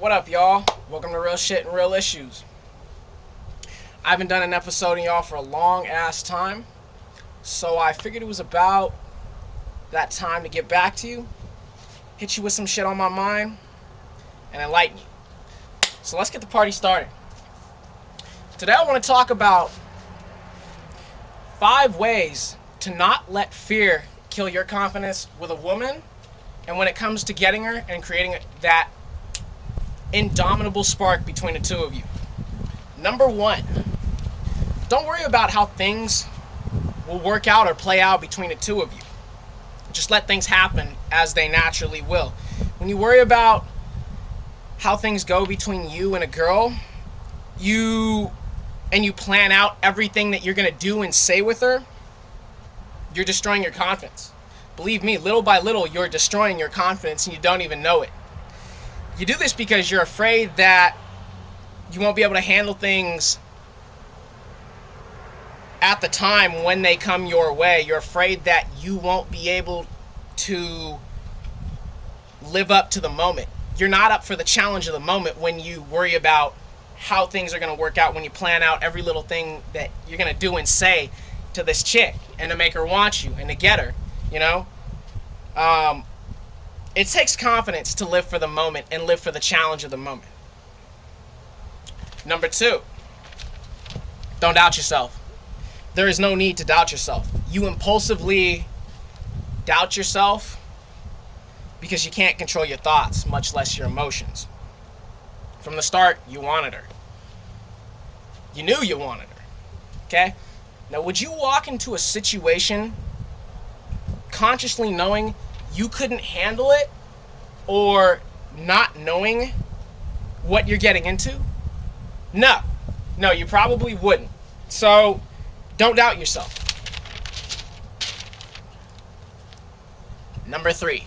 What up, y'all? Welcome to Real Shit and Real Issues. I haven't done an episode in y'all for a long ass time, so I figured it was about that time to get back to you, hit you with some shit on my mind, and enlighten you. So let's get the party started. Today I want to talk about 5 ways to not let fear kill your confidence with a woman, and when it comes to getting her and creating that indomitable spark between the two of you. Number 1, don't worry about how things will work out or play out between the two of you. Just let things happen as they naturally will. When you worry about how things go between you and a girl, you plan out everything that you're going to do and say with her, you're destroying your confidence. Believe me, little by little, you're destroying your confidence and you don't even know it. You do this because you're afraid that you won't be able to handle things at the time when they come your way. You're afraid that you won't be able to live up to the moment. You're not up for the challenge of the moment when you worry about how things are going to work out, when you plan out every little thing that you're going to do and say to this chick and to make her want you and to get her, you know? It takes confidence to live for the moment and live for the challenge of the moment. Number 2, don't doubt yourself. There is no need to doubt yourself. You impulsively doubt yourself because you can't control your thoughts, much less your emotions. From the start, you wanted her. You knew you wanted her. Okay? Now, would you walk into a situation consciously knowing you couldn't handle it, or not knowing what you're getting into? No, you probably wouldn't. So don't doubt yourself. Number 3,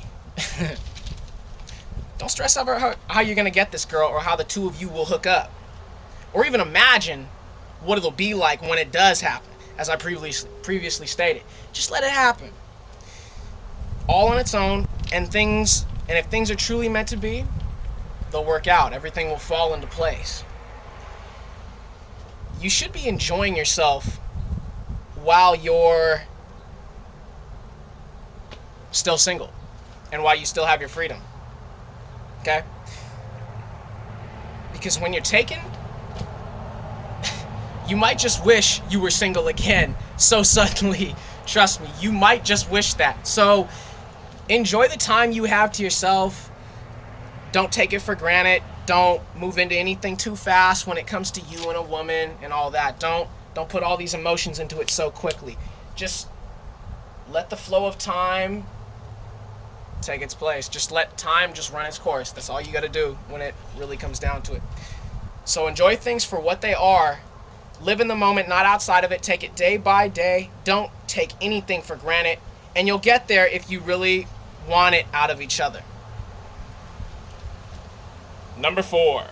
don't stress over how you're going to get this girl or how the two of you will hook up, or even imagine what it'll be like when it does happen. As I previously stated, just let it happen all on its own, and if things are truly meant to be, they'll work out. Everything will fall into place. You should be enjoying yourself while you're still single and while you still have your freedom. Okay? Because when you're taken, you might just wish you were single again so suddenly. Trust me, you might just wish that. So enjoy the time you have to yourself. Don't take it for granted. Don't move into anything too fast when it comes to you and a woman and all that. Don't put all these emotions into it so quickly. Just let the flow of time take its place. Just let time just run its course. That's all you got to do when it really comes down to it. So enjoy things for what they are. Live in the moment, not outside of it. Take it day by day. Don't take anything for granted. And you'll get there if you really want it out of each other. Number 4.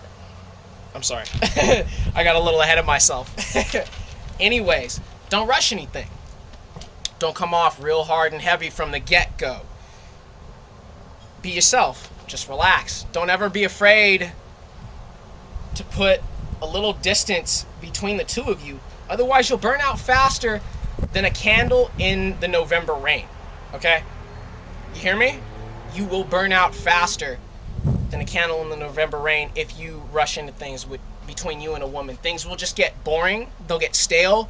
I'm sorry. I got a little ahead of myself. Anyways, don't rush anything. Don't come off real hard and heavy from the get-go. Be yourself. Just relax. Don't ever be afraid to put a little distance between the two of you. Otherwise, you'll burn out faster than a candle in the November rain. Okay? You hear me? You will burn out faster than a candle in the November rain if you rush into things between you and a woman. Things will just get boring. They'll get stale.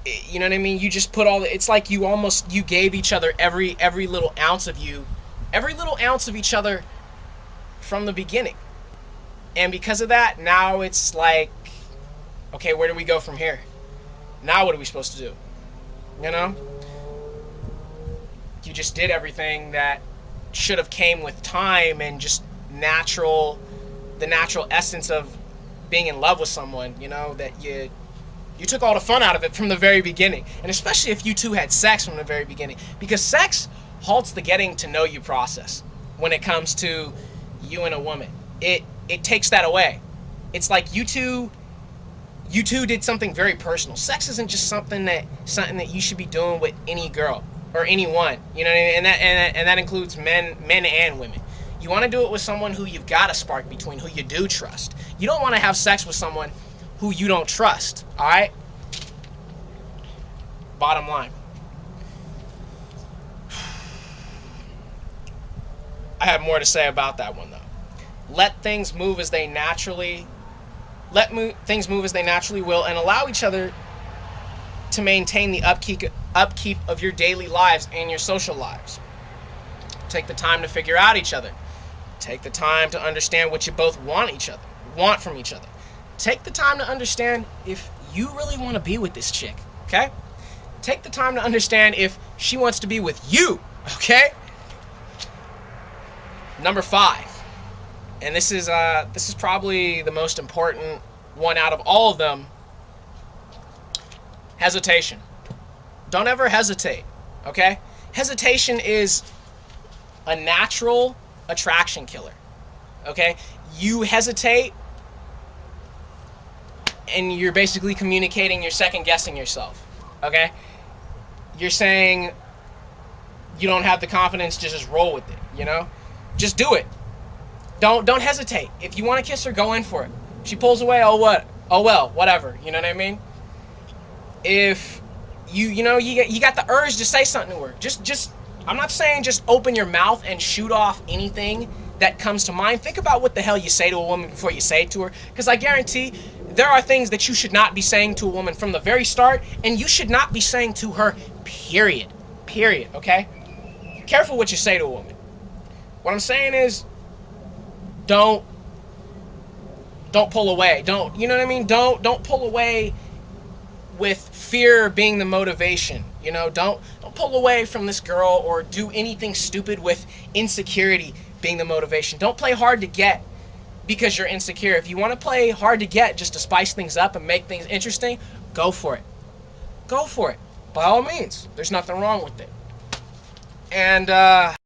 You know what I mean? You just put it's like you gave each other every little ounce of you, every little ounce of each other from the beginning. And because of that, now it's like, okay, where do we go from here? Now what are we supposed to do? You know? You just did everything that should have came with time and just the natural essence of being in love with someone, you know, that you took all the fun out of it from the very beginning. And especially if you two had sex from the very beginning, because sex halts the getting to know you process when it comes to you and a woman. It takes that away. It's like you two did something very personal. Sex isn't just something that you should be doing with any girl or anyone. You know what I mean? And that includes men and women. You want to do it with someone who you've got a spark between, who you do trust. You don't want to have sex with someone who you don't trust, all right? Bottom line. I have more to say about that one, though. Let things move as they naturally things move as they naturally will, and allow each other to maintain the upkeep of your daily lives and your social lives. Take the time to figure out each other. Take the time to understand what you both want from each other. Take the time to understand if you really want to be with this chick, okay? Take the time to understand if she wants to be with you, okay? Number 5. And this is probably the most important one out of all of them. Hesitation. Don't ever hesitate, okay? Hesitation is a natural attraction killer, okay? You hesitate, and you're basically communicating you're second guessing yourself, okay? You're saying you don't have the confidence to just roll with it, you know? Just do it. Don't hesitate. If you want to kiss her, go in for it. She pulls away, oh what? Oh well, whatever. You know what I mean? If you got the urge to say something to her, just I'm not saying just open your mouth and shoot off anything that comes to mind. Think about what the hell you say to a woman before you say it to her, because I guarantee there are things that you should not be saying to a woman from the very start, and you should not be saying to her, period, okay? Careful what you say to a woman. What I'm saying is, don't pull away. Don't, you know what I mean? Don't pull away with fear being the motivation. You know, don't pull away from this girl or do anything stupid with insecurity being the motivation. Don't play hard to get because you're insecure. If you want to play hard to get just to spice things up and make things interesting, go for it. Go for it. By all means. There's nothing wrong with it. And